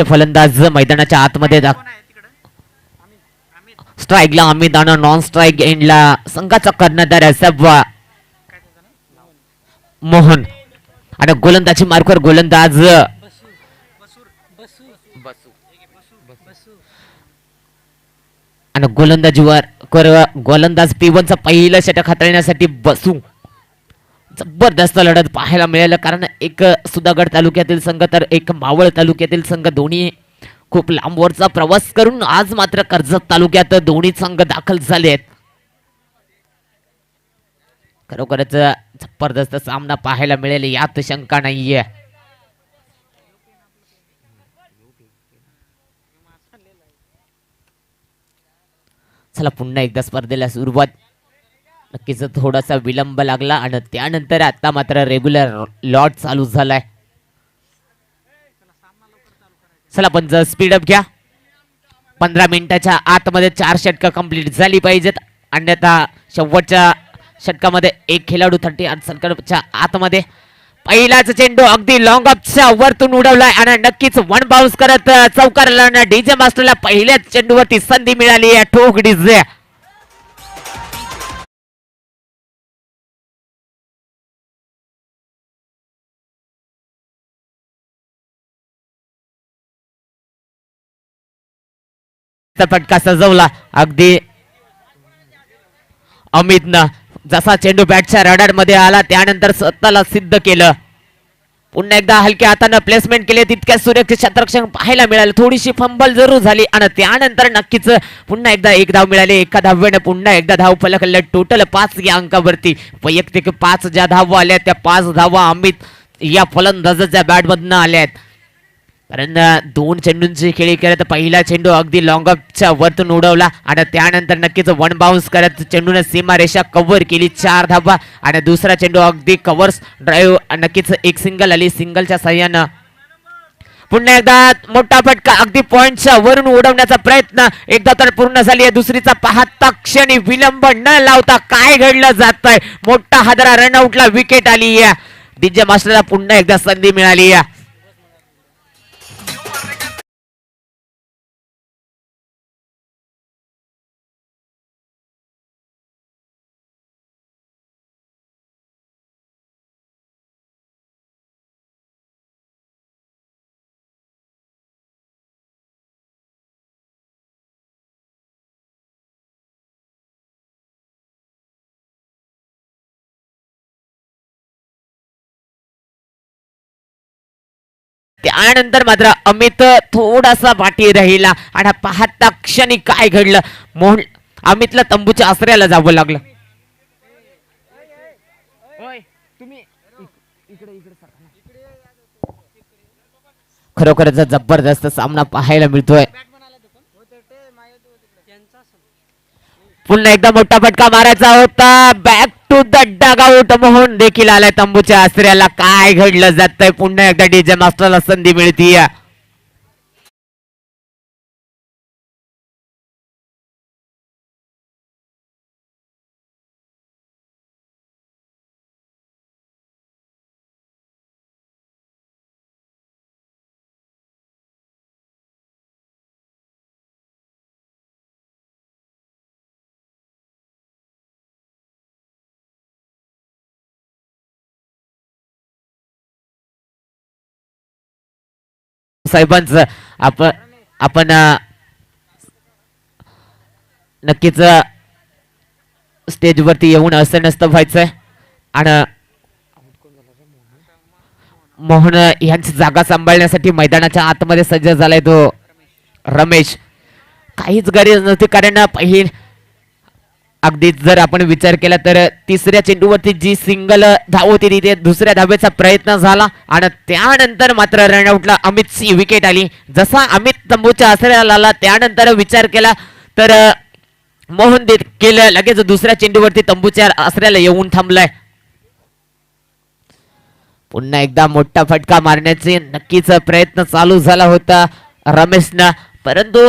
फलंदाज मैदानाच्या आतमध्ये स्ट्राईकला अमित आणि नॉन स्ट्राईक एंडला संघाचा कर्णधार असावा मोहन आणि गोलंदाजी मार्कवर गोलंदाज आणि गोलंदाजीवर गोलंदाज P1चा पहिलं षटक हाताळण्यासाठी बसू. जबरदस्त लढत पाहायला मिळालं कारण एक सुधागड तालुक्यातील संघ तर एक मावळ तालुक्यातील संघ दोन्ही खूप लांबवरचा प्रवास करून आज मात्र कर्जत तालुक्यात दोन्ही संघ दाखल झाले आहेत. खरोखरच जबरदस्त सामना पाहायला मिळेल यात शंका नाहीये. चला पुन्हा एकदा स्पर्धेला सुरुवात. नक्कीच थोडासा विलंब लागला आणि त्यानंतर आता मात्र रेग्युलर लॉट चालू झालाय. चला पण स्पीडअप घ्या. 15 मिनिटाच्या आतमध्ये 4 षटकं कंप्लीट झाली पाहिजेत, अन्यथा शेवटच्या षटकामध्ये एक खेळाडू 30 षटकाच्या आतमध्ये. पहिलाच चेंडू अगदी लॉंग ऑफच्या वरतून उडवलाय आणि नक्कीच वन बाउन्स करत चौकारला डीजे मास्टरला पहिल्याच चेंडूवरती संधी मिळाली आहे. ठोक डीजे फटका सजवला अगदी अमितनं. जसा चेंडू बॅटच्या रडार मध्ये आला त्यानंतर स्वतःला सिद्ध केलं. पुन्हा एकदा हलक्या हातानं प्लेसमेंट केले, तितक्या सुरक्षित क्षेत्ररक्षण पाहायला मिळालं. थोडीशी फंबल जरूर झाली आणि त्यानंतर नक्कीच पुन्हा एकदा एक धाव मिळाली. एका धावेनं पुन्हा एकदा धाव फलकले. टोटल 5 या अंकावरती वैयक्तिक 5 ज्या धावा आल्या त्या 5 धावा अमित या फलंदाजाच्या बॅटमधनं आल्या आहेत. कारण 2 चेंडूंची खेळी करत पहिला चेंडू अगदी लॉंग ऑफच्या वरतून उडवला आणि त्यानंतर नक्कीच वन बाउन्स करत चेंडूने सीमारेषा कव्हर केली 4 धावा आणि दुसरा चेंडू अगदी कव्हर्स ड्राईव्ह नक्कीच एक सिंगल आली. सिंगलच्या साह्यानं पुन्हा एकदा मोठा फटका अगदी पॉइंटच्या वरून उडवण्याचा प्रयत्न एकदा तर पूर्ण झाली आहे. दुसरीचा पाहता क्षणी विलंब न लावता काय घडलं जात आहे. मोठा हादरा रनआउटला विकेट आली आहे. डीजे मास्टरला पुन्हा एकदा संधी मिळाली आहे. त्यानंतर मात्र अमित थोडासा पाठी राहिला आणि पाहता क्षणी काय घडलं. मोहन अमितला तंबूच्या आसऱ्याला जावं लागलं. खरोखरच जबरदस्त सामना पाहायला मिळतोय. पुन्हा एकदा मोठा फटका मारायचा होता. Back to the dugout. Mohan देखील आलाय तंबूच्या आसऱ्याला. काय घडलं जातंय. पुन्हा एकदा डीजे मास्टरला संधी मिळतीये. साहेबांचं आपण नक्कीच स्टेजवरती येऊन असं नसतं व्हायचंय. आणि मोहन यांची जागा सांभाळण्यासाठी मैदानाच्या आतमध्ये सज्ज झालाय तो रमेश. काहीच गरज नव्हती कारण अगदी जर आपण विचार केला तर तिसऱ्या चेंडूवरती जी सिंगल धाव होती तिथे दुसऱ्या धावेचा प्रयत्न झाला आणि त्यानंतर मात्र रनआउटला अमितची विकेट आली. जसा अमित तंबूच्या आसऱ्याला आला त्यानंतर विचार केला तर मोहन देखील लगेच दुसऱ्या चेंडूवरती तंबूच्या आसऱ्याला येऊन थांबलाय. पुन्हा एकदा मोठा फटका मारण्याचे नक्कीच प्रयत्न चालू झाला होता रमेशना, परंतु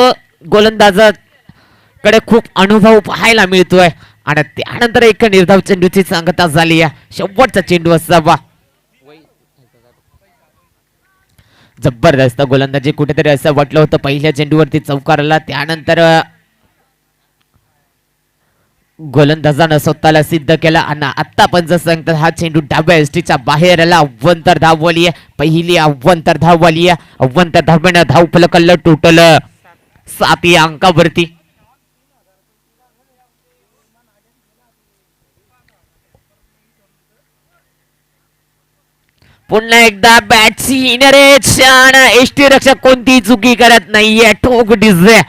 गोलंदाजाकडे खूप अनुभव पाहायला मिळतोय आणि त्यानंतर एक निर्धाव चेंडूची सांगता झाली आहे. शेवटचा चेंडू असावा. जबरदस्त गोलंदाजी. कुठेतरी असं वाटलं होतं पहिल्या चेंडूवरती चौकाराला, त्यानंतर गोलंदाजानं स्वतःला सिद्ध केला आणि आता पंच हा चेंडू डाव्या एसटीच्या बाहेर आला. अव्वंतर धावली आहे, पहिली अव्वंतर धावली आहे. अव्वंतर धावण्यानं धाव फलकलं टोटल 7 या अंकावरती. पुन्हा एकदा बॅटची छान. एसटी रक्षक कोणती चुकी करत नाहीये. ठोक डिझे.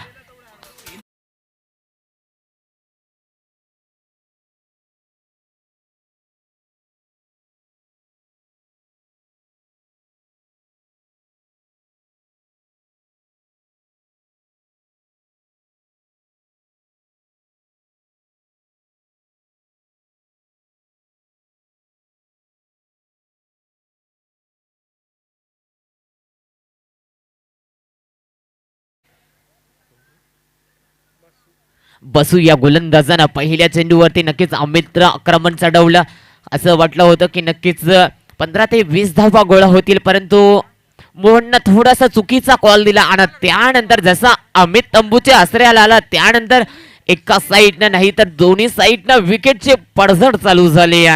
बसू या गोलंदाजानं पहिल्या चेंडूवरती नक्कीच अमित्र आक्रमण चढवलं. असं वाटलं होतं की नक्कीच 15 ते 20 धावा गोळा होतील, परंतु मोहननं थोडासा चुकीचा कॉल दिला आणि त्यानंतर जसा अमित तंबूच्या आश्रयाला आला त्यानंतर एका साईडनं नाही तर दोन्ही साईडनं विकेटची पडझड चालू झाली.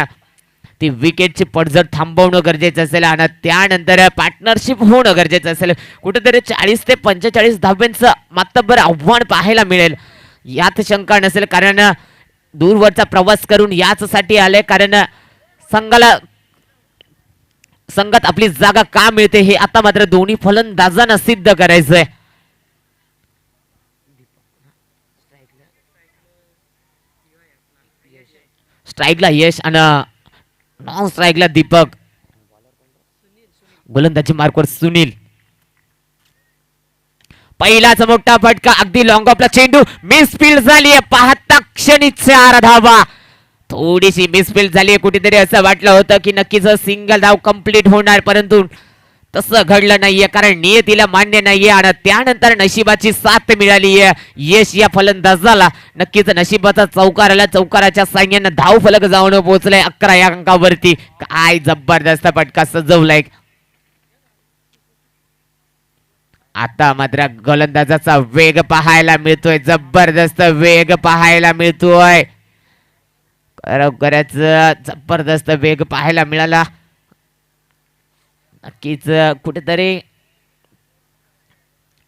ती विकेटची पडझड थांबवणं गरजेचं असेल आणि त्यानंतर पार्टनरशिप होणं गरजेचं असेल. कुठेतरी 40 ते 45 धाब्यांचं मातब्बर आव्हान पाहायला मिळेल यात शंका नसेल, कारण दूरवरचा प्रवास करून याचसाठी आले, कारण संघात आपली जागा का मिळते हे आता मात्र दोन्ही फलंदाजांना सिद्ध करायचंय. स्ट्राईकला यश आणि नॉन स्ट्राईकला दीपक. गोलंदाजी मार्कवर सुनील. पहिलाच मोठा फटका, अगदी लॉंग ऑफला चेंडू मिसफील्ड झाली. पाहता क्षणी 4 धावा. थोडीशी मिसफील्ड झाली. कुठेतरी असं वाटलं होतं की नक्कीच सिंगल धाव कंप्लीट होणार, परंतु तसं घडलं नाहीये, कारण नियतीला मान्य नाहीये आणि त्यानंतर नशिबाची साथ मिळाली आहे यश या फलंदाजाला. नक्कीच नशिबाचा चौकार आला. चौकाराच्या साह्यानं धाव फलक जाऊन पोहोचलाय 11 या अंकावरती. काय जबरदस्त फटका सजवलाय. आता मात्र गोलंदाजाचा वेग पाहायला मिळतोय. जबरदस्त वेग पाहायला मिळतोय. खरोखरच जबरदस्त वेग पाहायला मिळाला. नक्कीच कुठेतरी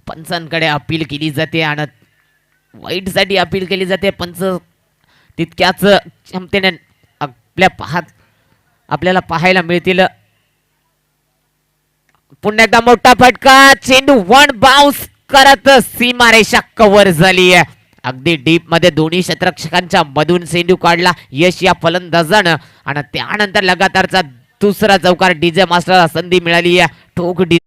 पंचांकडे अपील केली जाते आणि वाईट साठी अपील केली जाते. पंच तितक्याच क्षमतेने आपल्याला पाहायला मिळतील. पुन्हा एकदा मोठा फटका. चेंडू 1 बाउन्स करत सीमारेषा कव्हर झाली आहे. अगदी डीप मध्ये दोन्ही क्षेत्ररक्षकांच्या मधून चेंडू काढला यश या फलंदाजानं आणि त्यानंतर लगातारचा दुसरा चौकार. डीजे मास्टरला संधी मिळाली आहे. ठोक डी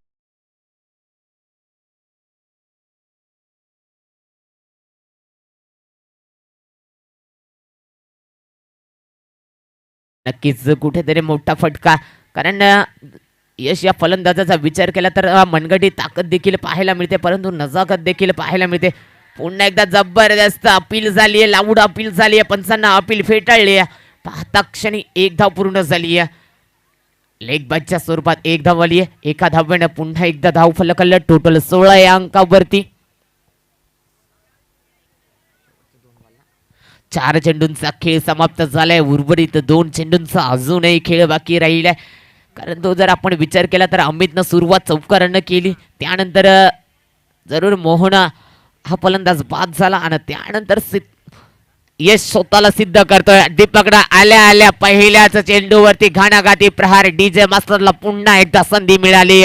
नक्कीच कुठेतरी मोठा फटका, कारण यश या फलंदाजाचा विचार केला तर मनगटी ताकद देखील पाहायला मिळते, परंतु नजाकत देखील पाहायला मिळते. पुन्हा एकदा जबरदस्त अपील झाली आहे. लाऊड अपील झाली आहे. पंचांना अपील फेटाळली आहे. पाहता क्षणी 1 धाव पूर्ण झाली आहे. लेग बायच्या स्वरूपात 1 धाव आली आहे. एका धावेनं पुन्हा एकदा धाव फलकलं. टोटल 16 या अंकावरती. 4 चेंडूंचा खेळ समाप्त झालाय. उर्वरित 2 चेंडूंचा अजूनही खेळ बाकी राहिलाय. कारण तो जर आपण विचार केला तर अमितनं सुरुवात चौकारानं केली, त्यानंतर जरूर मोहन हा फलंदाज बाद झाला आणि त्यानंतर यश स्वतःला सिद्ध करतोय. दीपकडा आल्या आल्या पहिल्याच चेंडूवरती घाणाघाती प्रहार. डीजे मास्टरला पुन्हा एकदा संधी मिळाली.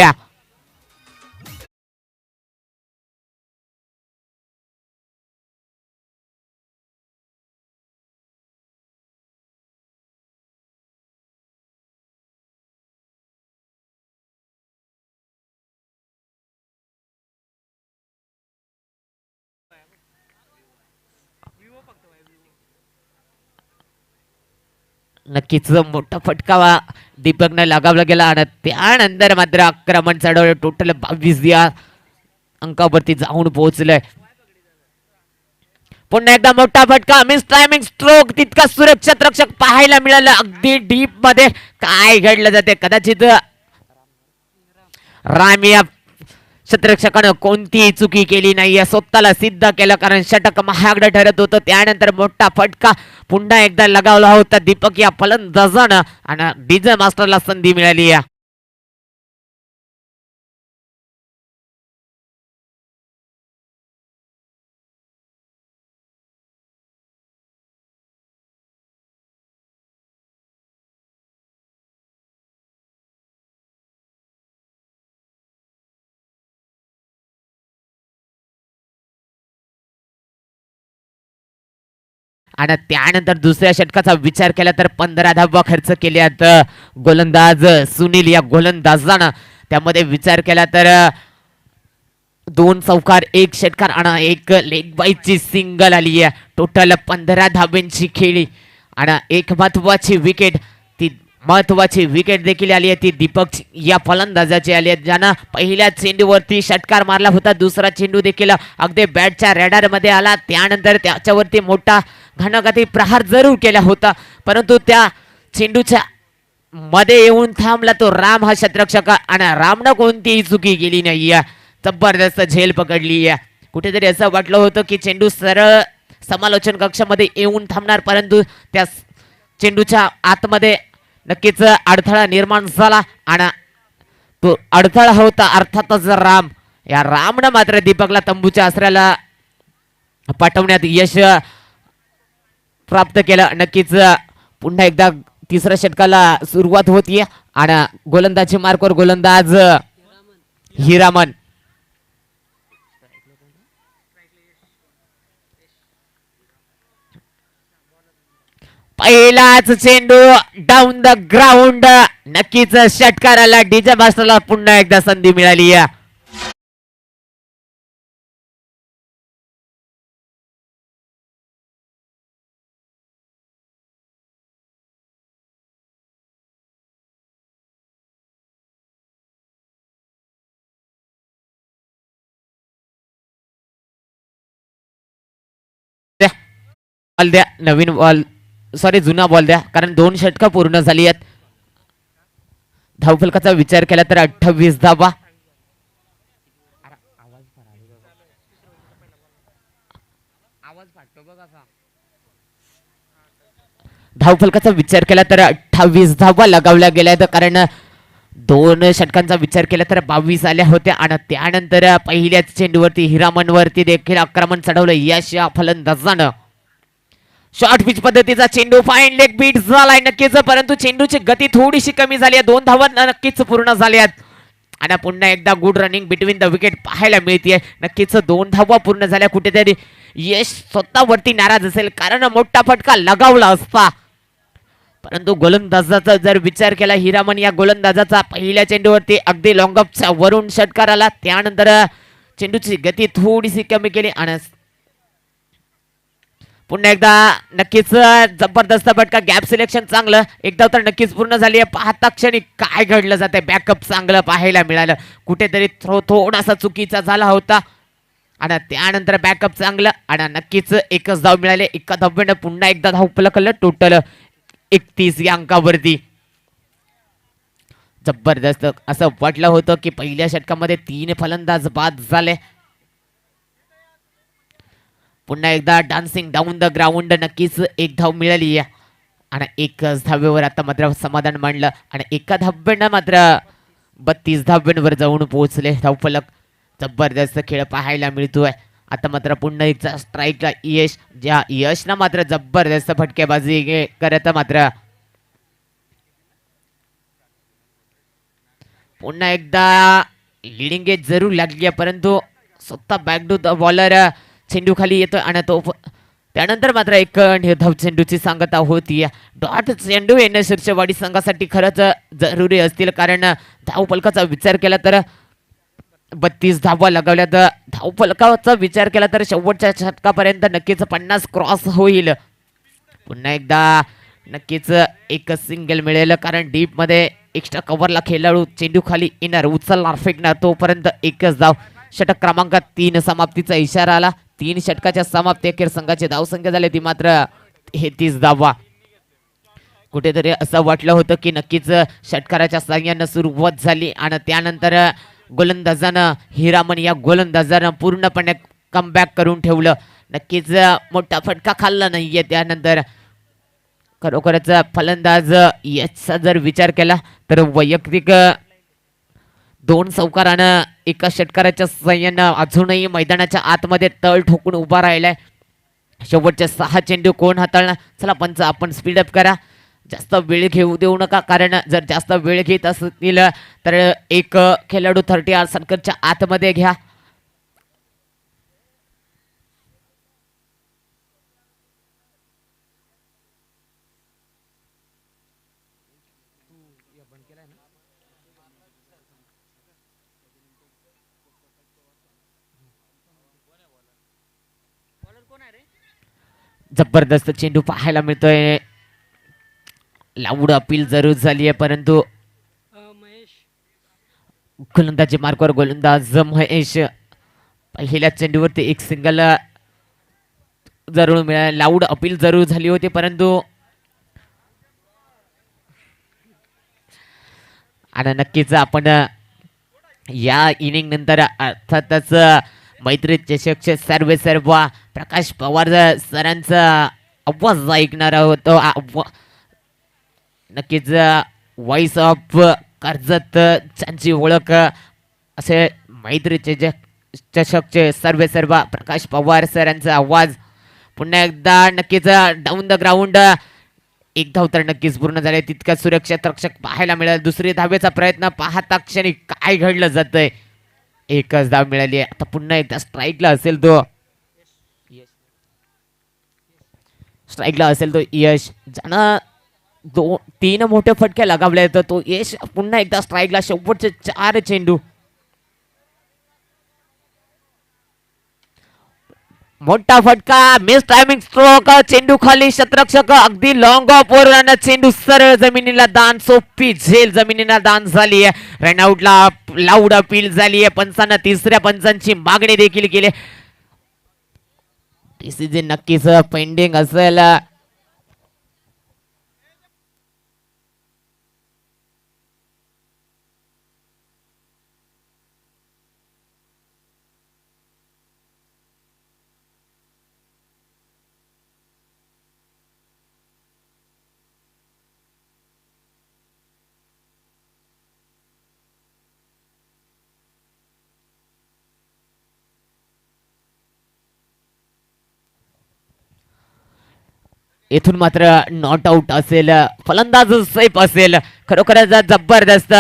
नक्कीच मोठा फटका दीपकने लगावला गेला आणि त्यानंतर मात्र आक्रमण चढवलं. टोटल 22 या अंकावरती जाऊन पोहोचलंय. पुन्हा एकदा मोठा फटका. Miss timing stroke. तितका सुरक्षित रक्षक पाहायला मिळाला. अगदी डीप मध्ये काय घडलं जाते कदाचित रामिया क्षेत्ररक्षकानं कोणतीही चुकी केली नाहीये, स्वतःला सिद्ध केलं कारण षटक महागडं ठरत होतं. त्यानंतर मोठा फटका पुन्हा एकदा लगावला होता दीपक या फलंदाजानं आणि डीजे मास्टरला संधी मिळाली आहे. आणि त्यानंतर दुसऱ्या षटकाचा विचार केला तर 15 धावा खर्च केल्यात गोलंदाज सुनील या गोलंदाजानं. त्यामध्ये विचार केला तर 2 चौकार 1 षटकार आणि 1 लेग बाईची सिंगल आली आहे. टोटल 15 धाब्यांची खेळी आणि एक महत्वाची विकेट, ती महत्वाची विकेट देखील आली आहे ती दीपक या फलंदाजाची आली आहे, ज्यानं पहिल्या चेंडूवरती षटकार मारला होता. दुसरा चेंडू देखील अगदी बॅटच्या रॅडार मध्ये आला. त्यानंतर त्याच्यावरती मोठा घणाघाती प्रहार जरूर केला होता, परंतु त्या चेंडूच्या मध्ये येऊन थांबला तो राम हा क्षेत्ररक्षक आणि रामनं कोणतीही चुकी केली नाहीये. जबरदस्त झेल पकडली आहे. कुठेतरी असं वाटलं होतं की चेंडू सरळ समालोचन कक्षामध्ये येऊन थांबणार, परंतु त्या चेंडूच्या आतमध्ये नक्कीच अडथळा निर्माण झाला आणि तो अडथळा होता अर्थातच राम. या रामनं मात्र दीपकला तंबूच्या आसऱ्याला पाठवण्यात यश प्राप्त केलं. नक्कीच पुन्हा एकदा तिसऱ्या षटकाला सुरुवात होतीये आणि गोलंदाजी मार्कवर गोलंदाज हिरामन. पहिलाच चेंडू डाऊन द ग्राउंड. नक्कीच षटकाराला डीजे मास्टरला पुन्हा एकदा संधी मिळाली आहे. बॉल द्या, नवीन बॉल, सॉरी जुना बॉल द्या, कारण 2 षटकं पूर्ण झाली आहेत. धावफलकाचा विचार केला तर 28 धावा. धावफलकाचा विचार केला तर 28 धावा लगावल्या गेल्या आहेत, कारण 2 षटकांचा विचार केला तर 22 आल्या होत्या. आणि त्यानंतर पहिल्याच चेंडूवरती हिरामनवरती देखील आक्रमण चढवलं यश या फलंदाजानं. शॉर्ट पिच पद्धतीचा चेंडू, फाईन लेग बीट झालाय नक्कीच, परंतु चेंडूची गती थोडीशी कमी झाली आहे. 2 धावा नक्कीच पूर्ण झाल्यात आणि पुन्हा एकदा good running between the wicket पाहायला मिळते. नक्कीच 2 धावा पूर्ण झाल्या. कुठेतरी यश स्वतःवरती नाराज असेल, कारण मोठा फटका लगावला असता, परंतु गोलंदाजाचा जर विचार केला हिरामन या गोलंदाजाचा पहिल्या चेंडूवरती अगदी लॉंगअपच्या वरून षटकार आला. त्यानंतर चेंडूची गती थोडीशी कमी केली आणि पुन्हा एकदा नक्कीच जबरदस्त फटका. गॅप सिलेक्शन चांगलं, एकदा तर नक्कीच पूर्ण झाली आहे. पाहता क्षणी काय घडलं जाते, बॅकअप चांगलं पाहायला मिळालं. कुठेतरी थ्रो थोडासा चुकीचा झाला होता आणि त्यानंतर बॅकअप चांगलं आणि नक्कीच एकच धाव मिळाले. एका धावेनं पुन्हा एकदा धाव पलकलं. टोटल 31 या अंकावरती. जबरदस्त असं वाटलं होतं की पहिल्या षटकामध्ये 3 फलंदाज बाद झाले. पुन्हा एकदा डान्सिंग डाऊन द ग्राउंड. नक्कीच 1 धाव मिळाली आणि 1 धावेवर आता मात्र समाधान मांडलं आणि एका धावेनं मात्र 32 धाव्यांवर जाऊन पोहोचले धावफलक. जबरदस्त खेळ पाहायला मिळतोय. आता मात्र पुन्हा एकदा स्ट्राईकला यश, ज्या यशनं मात्र जबरदस्त फटकेबाजी करत मात्र पुन्हा एकदा लिडिंग एज जरूर लागली, परंतु स्वतः बॅक टू द बॉलर चेंडू खाली येतोय आणि तो त्यानंतर मात्र एक निर्धाव चेंडूची सांगता होती. डॉट चेंडू येणं शीर्षवाडी संघासाठी खरंच जरुरी असतील, कारण धावफलकाचा विचार केला तर 32 धावा लगावल्यात. धावफलकाचा विचार केला तर शेवटच्या षटकापर्यंत नक्कीच 50 क्रॉस होईल. पुन्हा एकदा नक्कीच एक सिंगल मिळेल, कारण डीप मध्ये एक्स्ट्रा कव्हरला खेळाडू चेंडू खाली येणार, उचलणार, फेकणार, तोपर्यंत एकच धाव. षटक क्रमांक 3 समाप्तीचा इशारा आला. 3 षटकाच्या समाप्ती अखेर संघाची धावसंख्या झाली ती मात्र 33 धावा. कुठेतरी असं वाटलं होतं की नक्कीच षटकाराच्या साह्यानं सुरुवात झाली आणि त्यानंतर गोलंदाजानं हिरामन या गोलंदाजानं पूर्णपणे कमबॅक करून ठेवलं. नक्कीच मोठा फटका खाल्ला नाहीये. त्यानंतर खरोखरच फलंदाज याचा जर विचार केला तर वैयक्तिक 2 चौकारानं एका षटकाराच्या सहाय्यानं अजूनही मैदानाच्या आतमध्ये तळ ठोकून उभा राहिलाय. शेवटचे 6 चेंडू कोण हाताळणार? चला पंच आपण स्पीडअप करा, जास्त वेळ घेऊ देऊ नका, कारण जर जास्त वेळ घेत असतील तर एक खेळाडू 30 सर्कलच्या आतमध्ये घ्या. जबरदस्त चेंडू पाहायला मिळतोय. लाऊड अपील जरूर झाली आहे, परंतु गोलंदाजी मार्कवर गोलंदाज महेश पहिल्या चेंडूवरती एक सिंगल जरूर मिळाला. लाऊड अपील जरूर झाली होती, परंतु आणि नक्कीच आपण या इनिंग नंतर अर्थातच मैत्री चषकचे सर्व प्रकाश पवार सरांचा आवाज ऐकणार आहोत. नक्कीच व्हॉइस ऑफ कर्जत त्यांची ओळख असे मैत्री चषकचे सर्व प्रकाश पवार सरांचा आवाज. पुन्हा एकदा नक्कीच डाऊन द ग्राउंड एक धाव तर नक्कीच पूर्ण झाले. तितका सुरक्षित रक्षक पाहायला मिळाला. दुसरी धावेचा प्रयत्न पाहता क्षणी काय घडलं जातंय. एकच धाव मिळाली. आता पुन्हा एकदा स्ट्राईकला असेल तो यश, ज्यानं 3 मोठे फटके लगावले, तर तो यश पुन्हा एकदा स्ट्राईकला. शेवटचे 4 चेंडू. मोठा फटका, मिस टायमिंग स्ट्रोक, चेंडू खाली, शतरक्षक अगदी लॉंग ऑफ वर, चेंडू सरळ जमिनीला दान. सोपी झेल जमिनीला दान झाली आहे. रनआउटला लाऊड अपील झाली आहे. पंचांना तिसऱ्या पंचांची मागणी देखील केली. डिसिजन नक्कीच पेंडिंग असेल. इथून मात्र नॉट आउट असेल. फलंदाज सेफ असेल. खरोखरच जबरदस्त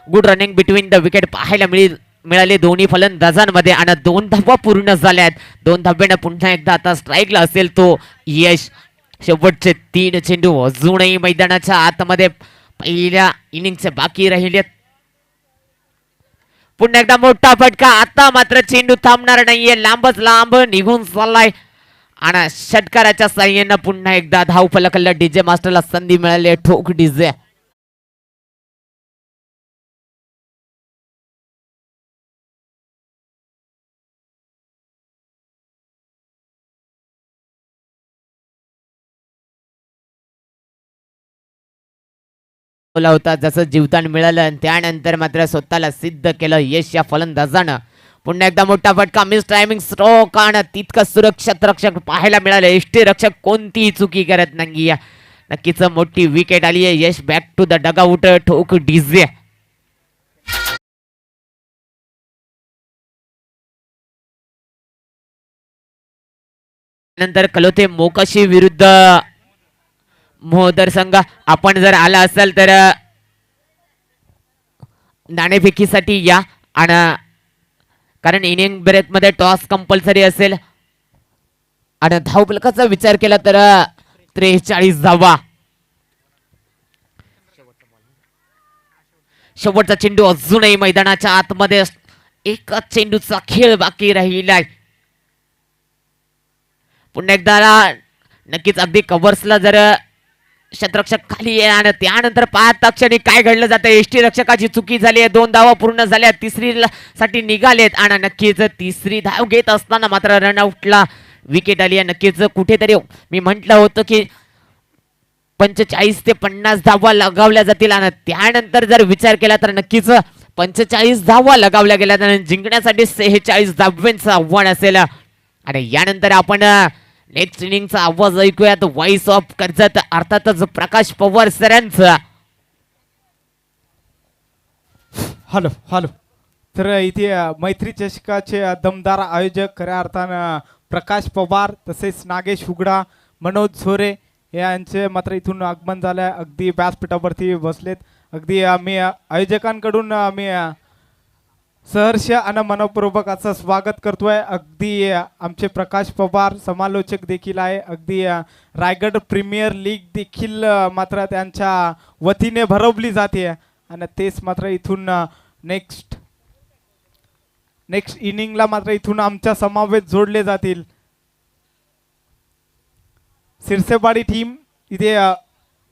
good running between the wicket पाहायला मिळाले दोन्ही फलंदाजांमध्ये. आणि 2 धावा पूर्ण झाल्यात. 2 धाब्याने पुन्हा एकदा आता स्ट्राईकला असेल तो यश. शेवटचे 3 चेंडू अजूनही मैदानाच्या आतमध्ये पहिल्या इनिंगचे बाकी राहिलेत. पुन्हा एकदा मोठा फटका. आता मात्र चेंडू थांबणार नाहीये. लांबच लांब निघून चाललाय. आणि षटकाराच्या साह्यानं पुन्हा एकदा धाव फलकाला डीजे मास्टरला संधी मिळाली. ठोक डीजे. होता जसं जीवदान मिळालं, त्यानंतर मात्र स्वतःला सिद्ध केलं यश या फलंदाजानं. पुन्हा एकदा मोठा फटका, मिस टायमिंग स्ट्रोक, आणि तितकं सुरक्षित रक्षक पाहायला मिळालं. एष्टी रक्षक कोणतीही चुकी करत नाही. नक्कीच मोठी विकेट आली आहे. यश बॅक टू द डगआउट. ठोक डीजे. नंतर कलोथे मोकाशी विरुद्ध मोहदर संघ आपण जर आला असाल तर नाणेफेकीसाठी या. आणि कारण इनिंग ब्रेक मध्ये टॉस कंपल्सरी असेल. आणि धावफलकाचा विचार केला तर 43 धावा. शेवटचा चेंडू अजूनही मैदानाच्या आतमध्ये. एकच चेंडूचा खेळ बाकी राहिलाय. पुन्हा एकदा नक्कीच अगदी कव्हर्सला जर क्षेत्ररक्षक खाली आहे. आणि त्यानंतर पाहता क्षणी काय घडलं जातं. एष्टी रक्षकाची चुकी झाली आहे. 2 धावा पूर्ण झाल्या. तिसरी साठी निघालेत. आणि नक्कीच तिसरी धाव घेत असताना मात्र रनआउटला विकेट आली आहे. नक्कीच कुठेतरी मी म्हटलं होतं की 45 ते 50 धावा लगावल्या जातील. आणि त्यानंतर जर विचार केला तर नक्कीच 45 धावा लगावल्या गेल्या आणि जिंकण्यासाठी 46 धावांचं आव्हान असेल. आणि यानंतर आपण नेक्स्ट इनिंगचा आवाज ऐकूयात व्हॉइस ऑफ कर्जत अर्थातच प्रकाश पवार सरांचा. Hello hello. तर इथे मैत्री चषकाचे दमदार आयोजक खऱ्या अर्थानं प्रकाश पवार तसेच नागेश उगडा, मनोज झोरे यांचे मात्र इथून आगमन झालं आहे. अगदी व्यासपीठावरती बसलेत. अगदी आम्ही आयोजकांकडून आम्ही सहर्ष आणि मनपूर्वक असं स्वागत करतोय. अगदी आमचे प्रकाश पवार समालोचक देखील आहे. अगदी रायगड प्रीमियर लीग देखील मात्र त्यांच्या वतीने भरवली जाते आणि तेच मात्र इथून नेक्स्ट इनिंगला मात्र इथून आमच्या समावेश जोडले जातील. सिरसेवाडी टीम इथे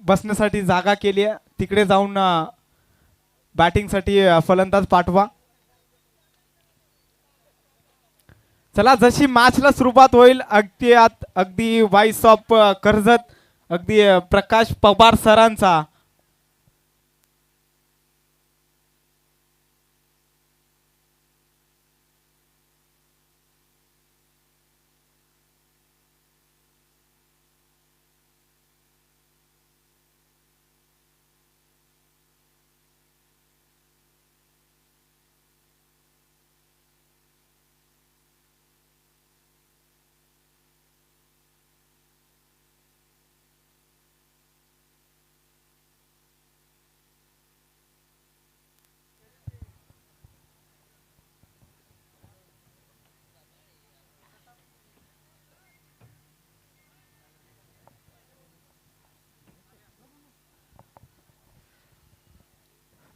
बसण्यासाठी जागा केली आहे. तिकडे जाऊन बॅटिंगसाठी फलंदाज पाठवा. चला जशी मॅचला सुरुवात होईल अगदी व्हॉइस ऑफ कर्जत अगदी प्रकाश पवार सरांचा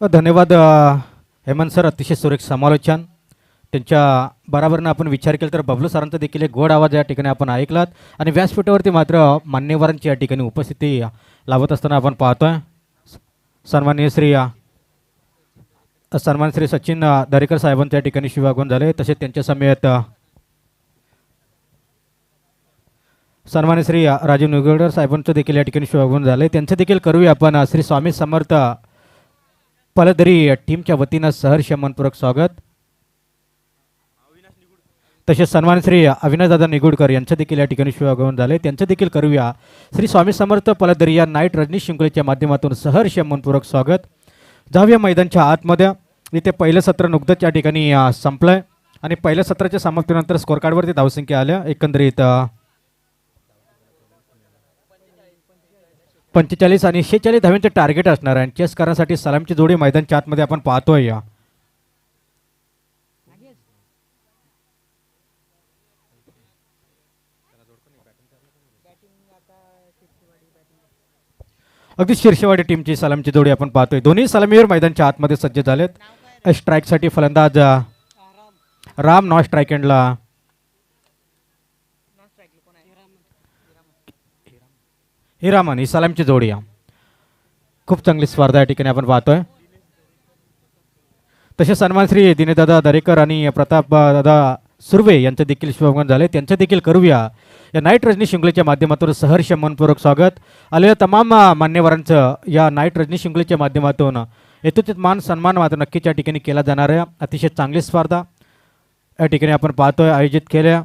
धन्यवाद हेमंत सर, अतिशय सुरेख समालोचन. त्यांच्या बरोबरनं आपण विचार केला तर बबलू सरांचा देखील एक गोड आवाज या ठिकाणी आपण ऐकलात आणि व्यासपीठावरती मात्र मान्यवरांची या ठिकाणी उपस्थिती लावत असताना आपण पाहतोय. सन्माननीय श्री सचिन दरेकर साहेबांच्या या ठिकाणी शिवागमन झाले. तसेच त्यांच्या समेत सन्माननीय श्री राजीव निगोडकर साहेबांचं देखील या ठिकाणी शिवागमन झाले. त्यांचं देखील करूया आपण श्री स्वामी समर्थ पलदरी टीमच्या वतीनं सहर्ष मनपूर्वक स्वागत. तसेच सन्मान श्री अविनाशदादा निगुडकर यांचं देखील या ठिकाणी शिवागमन झाले. त्यांचं देखील करूया श्री स्वामी समर्थ पलदरी या नाईट रजनी शृंखलेच्या माध्यमातून सहर्ष मनपूर्वक स्वागत. जाऊया मैदानच्या आतमध्ये. इथे पहिलं सत्र नुकतंच या ठिकाणी संपलंय आणि पहिल्या सत्राच्या समाप्तीनंतर स्कोर कार्डवरती धावसंख्या आल्या एकंदरीत 45 आणि 46 धावांचे टार्गेट असणार आहे. चेस करण्यासाठी सलामची जोडी मैदानच्या आतमध्ये आपण पाहतोय. अगदी शिरसेवाडी टीमची सलामची जोडी आपण पाहतोय. दोन्ही सलामीवर मैदानच्या आतमध्ये सज्ज झालेत. स्ट्राईकसाठी फलंदाज राम, नॉन स्ट्राईक एंडला हिरामन ही सलामची जोडी. खूप चांगली स्पर्धा या ठिकाणी आपण पाहतोय. तसे सन्मान श्री दिनेशदादा दरेकर आणि प्रताप दादा सुर्वे यांचं देखील शिवागमन झाले. त्यांचं देखील करूया या नाईट रजनी शृंखलेच्या माध्यमातून सहर्ष मनपूर्वक स्वागत. आलेल्या तमाम मान्यवरांचं या नाईट रजनी शृंखलेच्या माध्यमातून यथोचित मान सन्मान मात्र नक्कीच या ठिकाणी केला जाणार आहे. अतिशय चांगली स्पर्धा या ठिकाणी आपण पाहतोय आयोजित केल्या.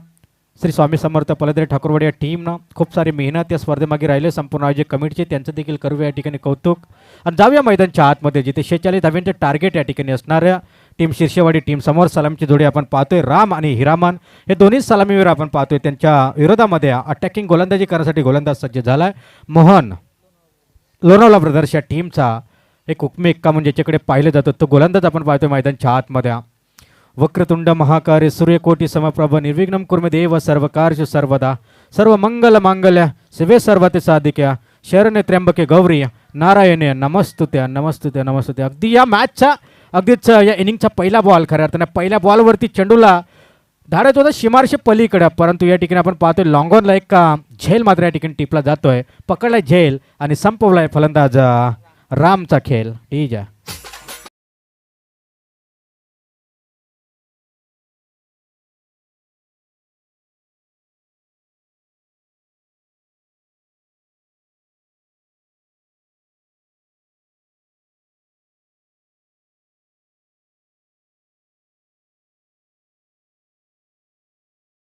श्री स्वामी समर्थ पलदरी ठाकूरवाडी या टीमनं खूप सारी मेहनत या स्पर्धेमागे राहिले. संपूर्ण आयोजक कमिटीचे त्यांचं देखील करूया या ठिकाणी कौतुक. आणि जाऊया मैदानच्या आतमध्ये जिथे 46 धाव्यांचे टार्गेट या ठिकाणी असणाऱ्या टीम शिरसेवाडी टीम समोर सलामची जोडी आपण पाहतोय. राम आणि हिरामन हे दोन्ही सलामीवर आपण पाहतोय. त्यांच्या विरोधामध्ये अटॅकिंग गोलंदाजी करण्यासाठी गोलंदाज सज्ज झालाय मोहन. लोणावळा ब्रदर्स या टीमचा एक हुकमी एक्का म्हणजे ज्याच्याकडे पाहिलं जातं तो गोलंदाज आपण पाहतोय मैदानच्या आतमध्ये. वक्रतुंड महाकार्य सूर्यकोटी समप्रभ निर्विघ्नं कुर्मे देव सर्वकार्येषु सर्वदा सर्व मंगल मांगल्य शिवे सर्वते साधिक्या शरण्ये त्र्यंबके गौरी नारायणे नमस्तुते नमस्तुते नमस्तुते. अगदी या मॅचचा अगदीच या इनिंगचा पहिला बॉल खऱ्या अर्थाने पहिल्या बॉलवरती चेंडूला धाडत होता सीमारेषे पलीकडे, परंतु या ठिकाणी आपण पाहतोय लॉंगॉनला एक झेल मात्र या ठिकाणी टिपला जातोय. पकडलाय झेल आणि संपवलाय फलंदाज रामचा खेळ. ठीक आहे.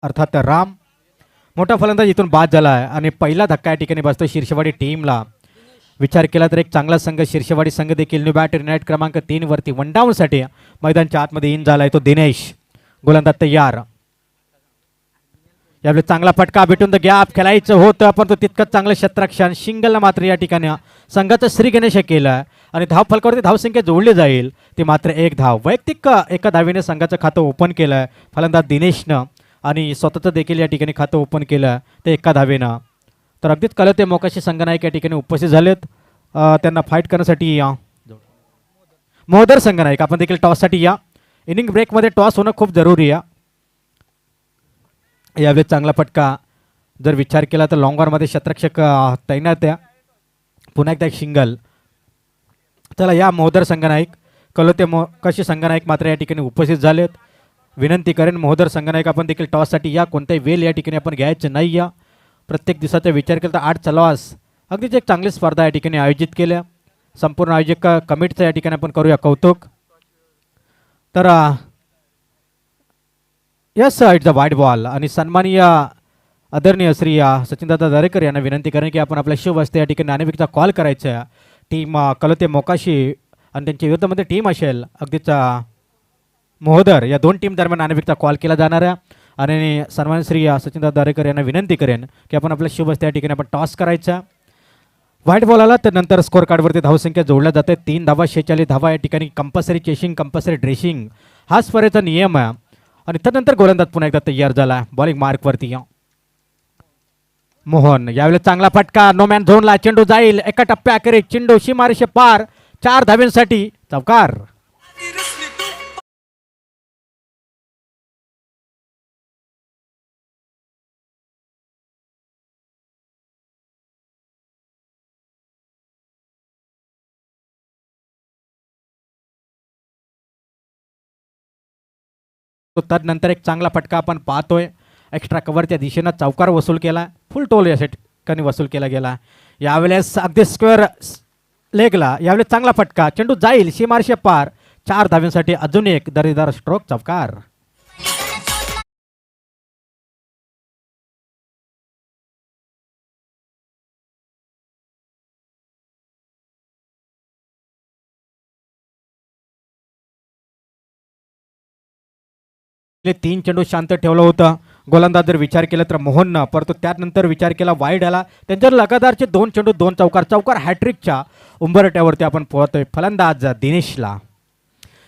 अर्थात राम मोठा फलंदाज इथून बाद झाला आहे आणि पहिला धक्का या ठिकाणी बसतो शिर्षवाडी टीमला. विचार केला तर एक चांगला संघ शिर्षवाडी संघ देखील न्यू बॅट युनाइट क्रमांक 3 वरती वन डाऊनसाठी मैदानच्या आतमध्ये इन झाला आहे. तो दिनेश गोलंदाज तयार. यावेळी चांगला फटका भेटून द गॅप खेळायचं होतं पण तो तितकंच चांगलं क्षेत्ररक्षण शिंगलनं मात्र या ठिकाणी संघाचं श्री गणेश केलं आणि धाव फलकावरती धावसंख्या जोडली जाईल ती मात्र एक धाव. वैयक्तिक एका धावेने संघाचं खातं ओपन केलं आहे फलंदाज दिनेशनं आणि स्वतःचं देखील या ठिकाणी खातं ओपन केलं ते एका धावेनं. तर अगदीच कळते मोकाशी संघनायक या ठिकाणी उपस्थित झालेत. त्यांना फाईट करण्यासाठी या मोहदर संघनायक आपण देखील टॉससाठी या. इनिंग ब्रेकमध्ये टॉस होणं खूप जरुरी आहे. यावेळी चांगला फटका जर विचार केला तर लॉंगॉनमध्ये क्षेत्ररक्षक तैनात आहे. पुन्हा एकदा एक शिंगल. चला या मोहदर संघनायक कलोते मोकाशी संघनायक मात्र या ठिकाणी उपस्थित झालेत. विनंती करेन मोहदर संघनायक आपण देखील टॉससाठी या. कोणताही वेल या ठिकाणी आपण घ्यायचं नाही या. प्रत्येक दिवसाचा विचार केला तर 8 चलवास अगदीच एक चांगली स्पर्धा या ठिकाणी आयोजित केल्या. संपूर्ण आयोजक कमिटीचं या ठिकाणी आपण करूया कौतुक. तर यस इट्स अ वाईट बॉल आणि सन्माननीय आदरणीय श्री सचिनदादा दरेकर यांना विनंती करेन की आपण आपल्या शिवस्ते या ठिकाणी नाणेफेकचा कॉल करायचा आहे. टीम कलोते मोकाशी आणि त्यांच्या विरुद्धमध्ये टीम असेल अगदीच मोहदर या दोन टीम दरम्यान नाणेफेकचा कॉल केला जाणार आहे. आणि सन्मान श्री सचिनदादा दरेकर यांना विनंती करेन की आपण आपल्या शिवस्ते या ठिकाणी आपण टॉस करायचा. व्हाईट बॉल आला तर नंतर स्कोर कार्डवरती धावसंख्या जोडल्या जाते. 3 धावा 46 धावा या ठिकाणी कंपल्सरी चेसिंग कंपल्सरी ड्रेसिंग हा स्पर्धेचा नियम आहे. आणि त्यानंतर गोलंदाज पुन्हा एकदा तयार झाला बॉलिंग मार्कवरती. मोहन यावेळी चांगला फटका नो मॅन झोनला चेंडू जाईल एका टप्प्याखेरीज चेंडू सीमारेषे पार 4 धाव्यांसाठी चौकार. त्यानंतर एक चांगला फटका आपण पाहतोय एक्स्ट्रा कव्हरच्या दिशेनं चौकार वसूल केला. फुल टोल या ठिकाणी वसूल केला गेला. यावेळेस अगदी स्क्वेअर लेगला यावेळेस चांगला फटका चेंडू जाईल सीमारेषे पार 4 धाव्यांसाठी अजून एक दर्जेदार स्ट्रोक चौकार. ते 3 चेंडू शांत ठेवलं होतं गोलंदाज जर विचार केला तर मोहननं परंतु त्यानंतर विचार केला वाईड आला. त्यांच्यावर लगातारचे 2 चेंडू 2 चौकार चौकार हॅट्रिकच्या उंबरट्यावरती आपण पोहतोय फलंदाज दिनेशला.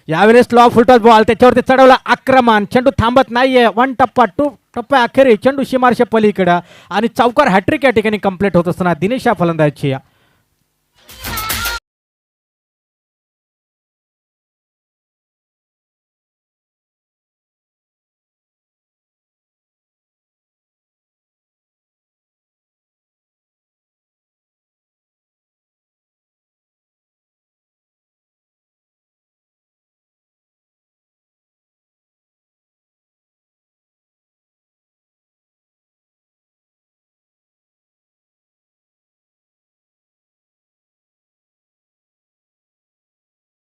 यावेळेस स्लो फुलटॉस बॉल त्याच्यावरती चढवला आक्रमण चेंडू थांबत नाहीये. 1 टप्पा 2 टप्प्या अखेरी चेंडू सीमारेषे पलीकडं आणि चौकार हॅट्रिक या ठिकाणी कंप्लीट होत असताना दिनेश या फलंदाजची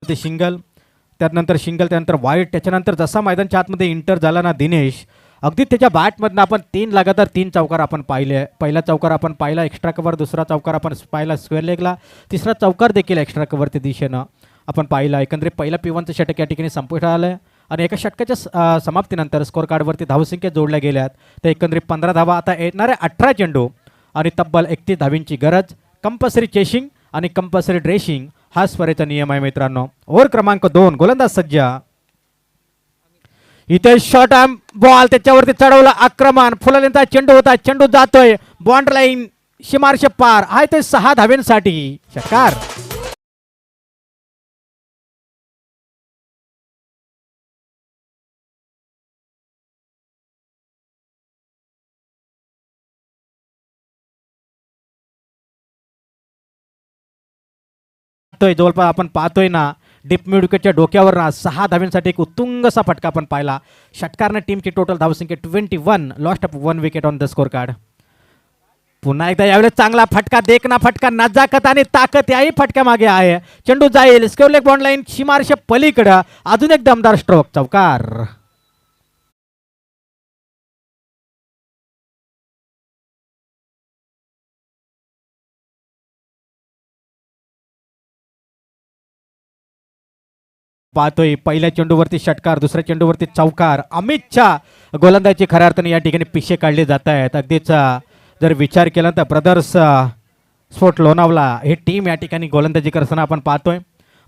शिंगल त्यानंतर शिंगल त्यानंतर वाईट त्याच्यानंतर जसा मैदानच्या आतमध्ये इंटर झाला ना दिनेश अगदी त्याच्या बॅटमधनं आपण 3 लगातार 3 चौकार आपण पाहिले. पहिला चौकार आपण पाहिला एक्स्ट्रा कव्हर दुसरा चौकार आपण पाहिला स्क्वेअर लेगला तिसरा चौकार देखील एक्स्ट्रा कव्हरच्या दिशेनं आपण पाहिला. एकंदरीत पहिला P1चं षटक या ठिकाणी संपुष्टात आलं आहे आणि एका षटकाच्या समाप्तीनंतर स्कोर कार्डवरती धावसंख्या जोडल्या गेल्यात. तर एकंदरीत 15 धावा आता येणारे 18 चेंडू आणि तब्बल 31 धावींची गरज. कंपल्सरी चेसिंग आणि कंपल्सरी ड्रेसिंग हा स्पर्धेचा नियम आहे मित्रांनो. ओव्हर क्रमांक 2 गोलंदाज सज्ज. इथे शॉर्ट आर्म बॉल त्याच्यावरती चढवला आक्रमण फुललेंचा चेंडू होता चेंडू जातोय बॉन्ड लाईन सीमारेषे पार आहे ते 6 धाव्यांसाठी षटकार. जवळपास आपण पाहतोय ना डीप मिड विकेटच्या डोक्यावर ना 6 धाव्यांसाठी एक उत्तुंग असा फटका आपण पाहिला. षटकारने टीमची टोटल धावसंख्या 21 lost of 1 wicket on the score card. पुन्हा एकदा यावेळेस चांगला फटका देखना फटका नजाकत आणि ताकद याही फटक्या मागे आहे. चेंडू जाईल स्क्वेअर लेग बॉन्ड लाईन सीमारेषे पलीकडे अजून एक दमदार स्ट्रोक चौकार. पाहतोय पहिल्या चेंडूवरती षटकार, दुसऱ्या चेंडूवरती चौकार. अमितच्या गोलंदाजी खऱ्या अर्थाने या ठिकाणी पिशे काढले जात आहेत. अगदीच जर विचार केला तर ब्रदर्स स्पोर्ट लोणावळा ही टीम या ठिकाणी गोलंदाजी करताना आपण पाहतोय.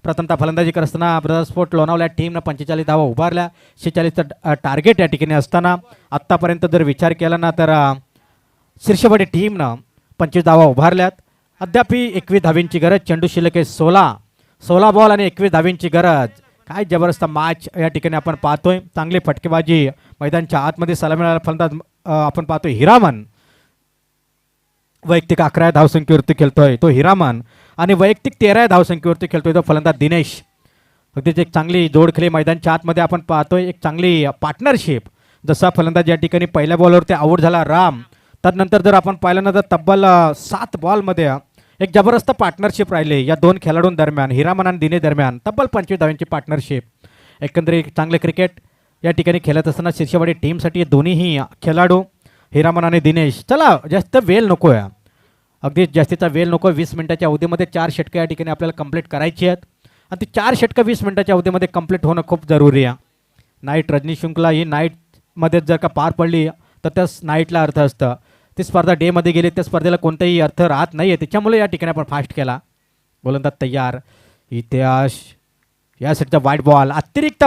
प्रथमतः फलंदाजी करताना ब्रदर्स स्पोर्ट लोणावळा टीमनं 45 धावा उभारल्या. 46चं टार्गेट या ठिकाणी असताना आत्तापर्यंत जर विचार केला ना तर शीर्षवाडी टीमनं 25 धावा उभारल्यात. अद्यापही 21 धावींची गरज. चेंडू शिल्लक आहे 16 बॉल आणि 21 धावींची गरज. काय जबरदस्त मॅच या ठिकाणी आपण पाहतोय. चांगली फटकेबाजी मैदानच्या आतमध्ये सलामीला फलंदाज आपण पाहतोय हिरामन. वैयक्तिक 11 धावसंख्येवरती खेळतोय तो हिरामन आणि वैयक्तिक 13 धावसंख्येवरती खेळतोय तो फलंदाज दिनेश. अगदीच एक चांगली जोडखेळी मैदानच्या आतमध्ये आपण पाहतोय. एक चांगली पार्टनरशिप. जसा फलंदाज या ठिकाणी पहिल्या बॉलवरती आऊट झाला राम, त्यानंतर जर आपण पाहिलं ना तर तब्बल 7 बॉलमध्ये एक जबरदस्त पार्टनरशिप राहिली या दोन खेळाडूंदरम्यान, हिरामन आणि दिनेश दरम्यान. तब्बल 25 धावांची पार्टनरशिप. एकंदरीत चांगले क्रिकेट या ठिकाणी खेळत असताना शीर्षवाडी टीमसाठी दोन्हीही खेळाडू हिरामन आणि दिनेश. चला जास्त वेळ नको आहे, अगदीच जास्तीचा वेळ नको. 20 मिनिटाच्या अवधीमध्ये 4 षटकं या ठिकाणी आपल्याला कंप्लीट करायची आहेत आणि ती 4 षटकं 20 मिनिटाच्या अवधीमध्ये कंप्लीट होणं खूप जरुरी आहे. नाईट रजनी शृंखला ही नाईटमध्ये जर का पार पडली तर त्या नाईटला अर्थ असतं. ती स्पर्धा डेमध्ये गेली त्या स्पर्धेला कोणताही अर्थ राहत नाही आहे. त्याच्यामुळे या ठिकाणी आपण फास्ट केला. गोलंदाज तयार. इतिहास या सेटचा वाईट बॉल अतिरिक्त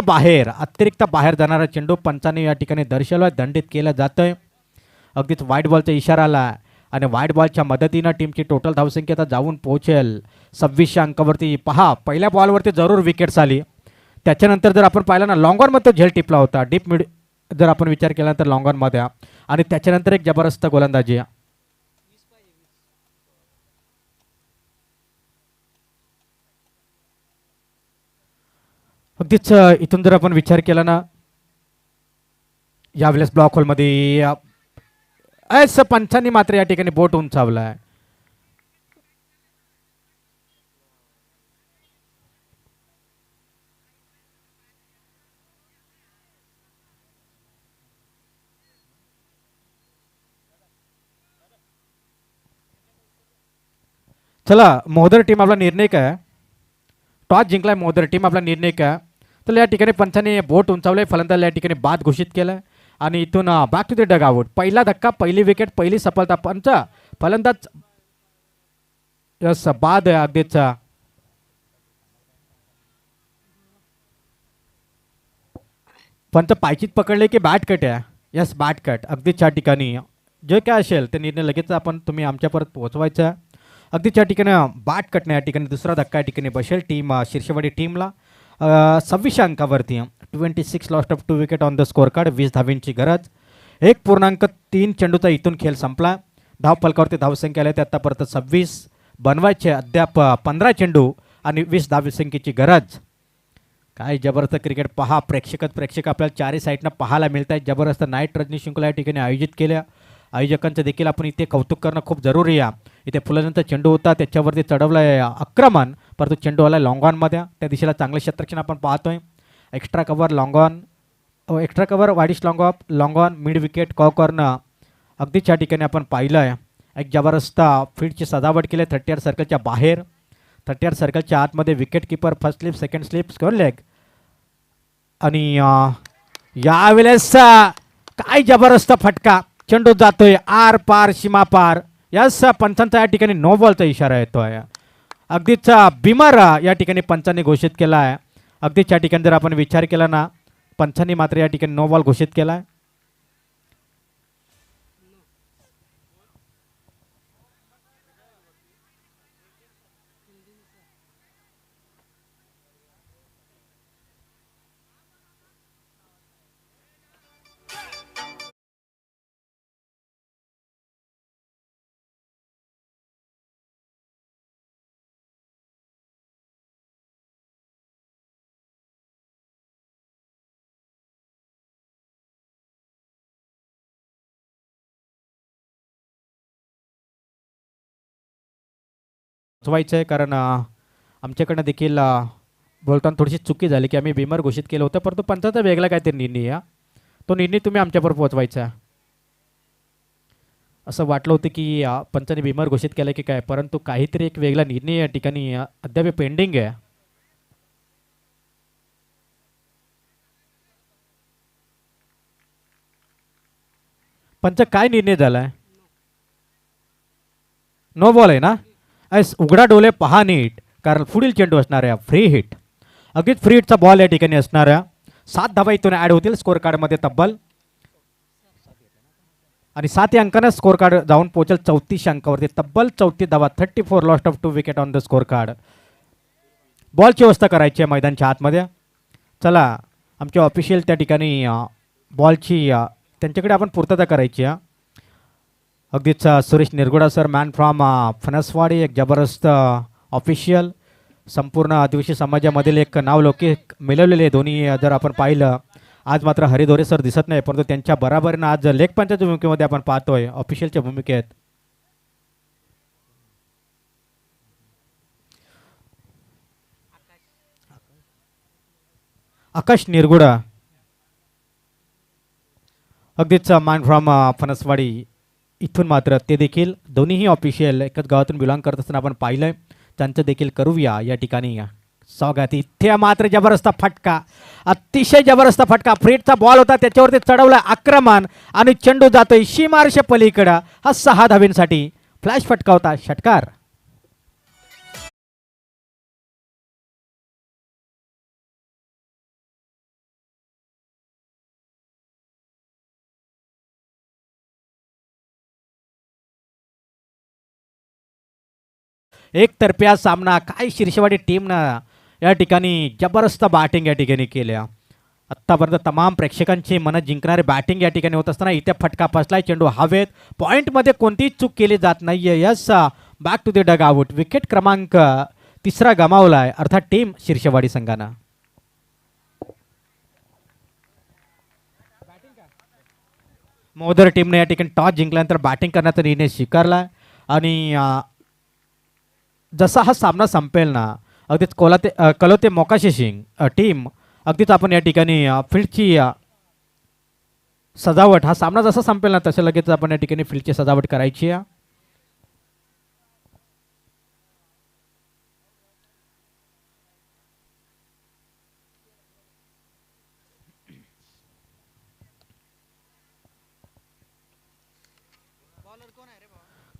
बाहेर जाणारा चेंडू पंचाने या ठिकाणी दर्शवला, दंडित केलं जातंय. अगदीच वाईट बॉलचा इशारा आला आणि वाईट बॉलच्या मदतीनं टीमची टोटल धावसंख्या आता जाऊन पोहोचेल 2600 अंकावरती. पहा पहिल्या बॉलवरती जरूर विकेट्स आली. त्याच्यानंतर जर आपण पाहिलं ना लॉंग ऑनमध्ये झेल टिपला होता. डीप मिड जर आपण विचार केला तर लॉंग ऑनमध्ये आणि त्याच्यानंतर एक जबरदस्त गोलंदाजी. अगदीच इथून जर आपण विचार केला ना यावेळेस ब्लॉक होलमध्ये असं पंचांनी मात्र या ठिकाणी बोट उंचावला आहे. चला मोहदर टीम आपला निर्णय काय, टॉस जिंकलाय मोहदर टीम, आपला निर्णय काय. तर या ठिकाणी पंचाने बोट उंचावले. फलंदाज या ठिकाणी बाद घोषित केलं आणि इथून back to the dugout. पहिला धक्का, पहिली विकेट, पहिली सफलता. पंच फलंदाज यस बाद आहे अगदीच. पंच पायचीत पकडले की बॅट कट आहे. Yes bat cut. अगदीच या ठिकाणी जे काय असेल ते निर्णय लगेच आपण तुम्ही आमच्यापर्यंत पोहोचवायचा. अगदीच या ठिकाणी बॅट कटणे या ठिकाणी दुसरा धक्का या ठिकाणी बसेल टीम शीर्षवाडी टीमला. 26 अंकावरती 26 lost of 2 wicket on the score card. 20 धावींची गरज. 1.3 चेंडूचा इथून खेळ संपला. धाव फलकावरती धावसंख्या आल्या ते आत्तापर्यंत 26 बनवायचे अद्याप 15 चेंडू आणि 20 धावसंख्येची गरज. काय जबरदस्त क्रिकेट. पहा प्रेक्षक आपल्याला चारही साईडनं पाहायला मिळत आहेत. जबरदस्त नाईट रजनी शृंखला या ठिकाणी आयोजित केल्या. आयोजकांचं देखील आपण इथे कौतुक करणं खूप जरुरी आहे. इथे फुलंचा चेंडू होता त्याच्यावरती चढवलं आहे आक्रमण, परंतु चेंडू आला लॉंग ऑनमध्ये. त्या दिशेला चांगलं क्षेत्ररक्षण आपण पाहतोय. Extra cover long on, extra cover widish long of, long on, mid wicket, corner. अगदीच या ठिकाणी आपण पाहिलं आहे एक जबरदस्त फील्डची सजावट केली 30 सर्कलच्या बाहेर. 30 सर्कलच्या आतमध्ये wicket keeper, first slip, second slip, square leg. आणि यावेळेस काय जबरदस्त फटका. चेंडू जातोय आर पार सीमा पार. यस पंचांचा या ठिकाणी नो बॉलचा इशारा येतोय. अगदीच बिमर या ठिकाणी पंचांनी घोषित केला आहे. अगदीच या ठिकाणी जर आपण विचार केला ना पंचांनी मात्र या ठिकाणी नो बॉल घोषित केला आहे. पोचवायचं आहे कारण आमच्याकडनं देखील बोलताना थोडीशी चुकी झाली की आम्ही बिमर घोषित केलं होतं, परंतु पंचाचा वेगळा काहीतरी निर्णय आहे. तो निर्णय तुम्ही आमच्यापर्यंत पोहोचवायचा आहे. असं वाटलं होतं की पंचाने बिमर घोषित केलं की काय, परंतु काहीतरी एक वेगळा निर्णय या ठिकाणी अद्याप पेंडिंग आहे. पंच काय निर्णय झालाय? नो बॉल आहे ना? उघडा डोळे पहा नीट, कारण पुढील चेंडू असणार आहे फ्री हिट. अगदीच फ्री हिटचा बॉल या ठिकाणी असणाऱ्या 7 धावा इथून ॲड होतील स्कोर कार्डमध्ये तब्बल, आणि 7 अंकानं स्कोर कार्ड जाऊन पोहोचेल 34 अंकावरती. तब्बल 34 धावा, 34 lost of 2 wicket on the score card. बॉलची व्यवस्था करायची आहे मैदानच्या आतमध्ये. चला, आमचे ऑफिशियल त्या ठिकाणी बॉलची त्यांच्याकडे आपण पूर्तता करायची आहे. अगदीच Suresh Nirguda sir, man from Phansawadi, एक जबरदस्त ऑफिशियल, संपूर्ण आदिवासी समाजामधील एक नाव लौकिक मिळवलेले दोन्ही. जर आपण पाहिलं, आज मात्र हरिधोरे सर दिसत नाही, परंतु त्यांच्या बराबरीनं आज लेग पंचाच्या भूमिकेमध्ये आपण पाहतोय ऑफिशियलच्या भूमिकेत. आकाश निरगुडा, अगदीच मॅन फ्रॉम फणसवाडी, इथून मात्र ते देखील दोन्हीही ऑफिशियल एकच गावातून बिलॉंग करत असताना आपण पाहिलंय. त्यांचं देखील करूया या ठिकाणी स्वागत. इथे मात्र जबरदस्त फटका, अतिशय जबरदस्त फटका. फ्रीटचा बॉल होता, त्याच्यावरती चढवला आक्रमण आणि चेंडू जातोय सीमारेषे पलीकडं. हा 6 धावेंसाठी फ्लॅश फटका होता, षटकार. एक तर्फा सामना. काय शिरशेवाडी टीमनं या ठिकाणी जबरदस्त बॅटिंग या ठिकाणी केल्या. आत्तापर्यंत तमाम प्रेक्षकांची मनं जिंकणारी बॅटिंग या ठिकाणी होत असताना इथे फटका फसलाय. चेंडू हवेत, पॉईंटमध्ये कोणतीही चूक केली जात नाहीये. Yes, back to the dugout. Wicket क्रमांक 3 गमावलाय, अर्थात टीम शिरशेवाडी संघानं. मोदर टीमने या ठिकाणी टॉस जिंकल्यानंतर बॅटिंग करण्याचा निर्णय स्वीकारला. आणि जसा हा सामना संपेल ना, अगदीच कलोते मोकाशी सिंग टीम, अगदीच आपण या ठिकाणी फील्डची सजावट, हा सामना जसा संपेल ना तसं लगेच आपण या ठिकाणी फील्डची सजावट करायची आहे.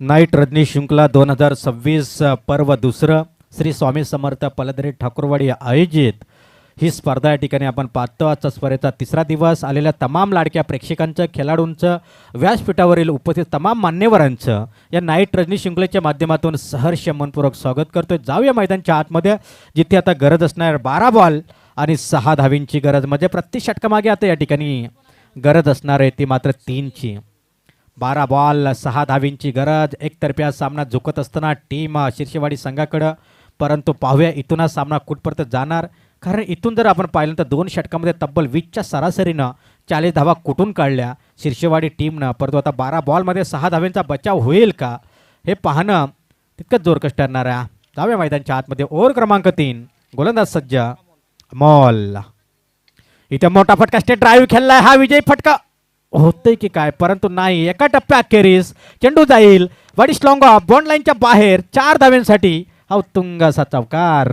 नाईट रजनी शुक्ला 2026 पर्व दुसरं, श्री स्वामी समर्थ पलदरे ठाकूरवाडी आयोजित ही स्पर्धा या ठिकाणी आपण पाहतो. आजचा स्पर्धेचा 3रा दिवस. आलेल्या तमाम लाडक्या प्रेक्षकांचं, खेळाडूंचं, व्यासपीठावरील उपस्थित तमाम मान्यवरांचं या नाईट रजनी शृंखलेच्या माध्यमातून सहर्ष मनपूर्वक स्वागत करतोय. जाऊया मैदानच्या आतमध्ये, जिथे आता गरज असणार 12 बॉल आणि 6 धावींची गरज. म्हणजे प्रत्येक षटकामागे आता या ठिकाणी गरज असणार आहे ती मात्र 3ची. 12 बॉल 6 धावींची गरज. एकतर्फा सामना झुकत असताना टीम शिरशेवाडी संघाकडं, परंतु पाहूया इथून हा सामना कुठपर्यंत जाणार. कारण इथून जर आपण पाहिलं तर 2 षटकामध्ये तब्बल 20च्या सरासरीनं 40 धावा कुठून काढल्या शिरशेवाडी टीमनं. परंतु आता 12 बॉलमध्ये 6 धाव्यांचा बचाव होईल का हे पाहणं तितकंच जोरकस ठरणार आहे. जाऊया मैदानच्या आतमध्ये. ओव्हर क्रमांक 3, गोलंदाज सज्ज मॉल. इथे मोठा फटका, स्टेट ड्राईव्ह खेळलाय. हा विजयी फटका होतंय की काय, परंतु नाही. एका टप्प्याखेरीस चेंडू जाईल वडी स्लॉंग ऑफ बॉन्ड लाईनच्या बाहेर. 4 धाव्यांसाठी हा उत्तुंग असा चौकार.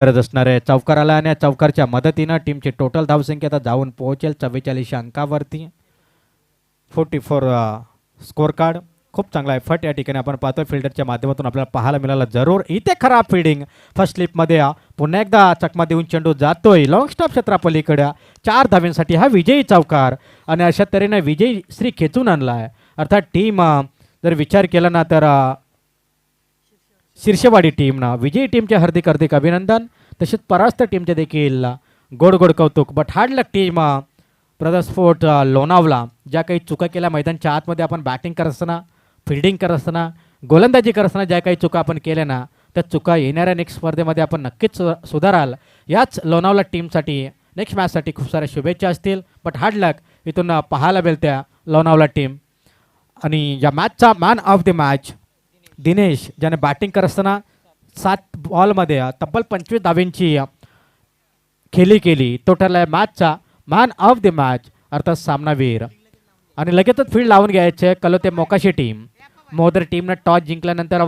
गरज असणार आहे चौकाराला, आणि चौकारच्या मदतीनं टीमची टोटल धावसंख्या आता जाऊन पोहोचेल 44 अंकावरती. 44 स्कोर कार्ड. खूप चांगला एफर्ट या ठिकाणी आपण पाहतोय फिल्डरच्या माध्यमातून आपल्याला पाहायला मिळाला. जरूर इथे खराब फिल्डिंग फर्स्ट स्लिपमध्ये. पुन्हा एकदा चकमा देऊन चेंडू जातोय लॉंग स्टॉप क्षेत्रापलीकडे. 4 धाव्यांसाठी हा विजयी चौकार, आणि अशा तऱ्हेने विजयी श्री खेचून आणलाय. अर्थात टीम जर विचार केला ना तर शिरशेवाडी टीमना, विजयी टीमचे हार्दिक हार्दिक अभिनंदन. तसेच परास्त टीमचे देखील गोड गोड कौतुक. But hard luck team brother sport Lonavala. ज्या काही चुका केल्या मैदानच्या आतमध्ये आपण बॅटिंग करत असताना, फिल्डिंग करत असताना, गोलंदाजी करत असताना ज्या काही चुका आपण केल्या ना, त्या चुका येणाऱ्या नेक्स्ट स्पर्धेमध्ये आपण नक्कीच सुधाराल. याच लोणावळा टीमसाठी नेक्स्ट मॅचसाठी खूप साऱ्या शुभेच्छा असतील. बट हार्ड लक इथून पाहायला मिळत्या लोणावळा टीम. आणि या मॅचचा man of the match Dinesh, ज्याने बॅटिंग करत असताना 7 बॉलमध्ये तब्बल 25 धाव्यांची खेळी केली. तो ठरला मॅचचा मॅन ऑफ द मॅच, अर्थात सामनावीर. आणि लगेचच फील्ड लावून घ्यायचे कलोते मोकाशी टीम. मोदर टीमनं टॉस जिंकल्यानंतर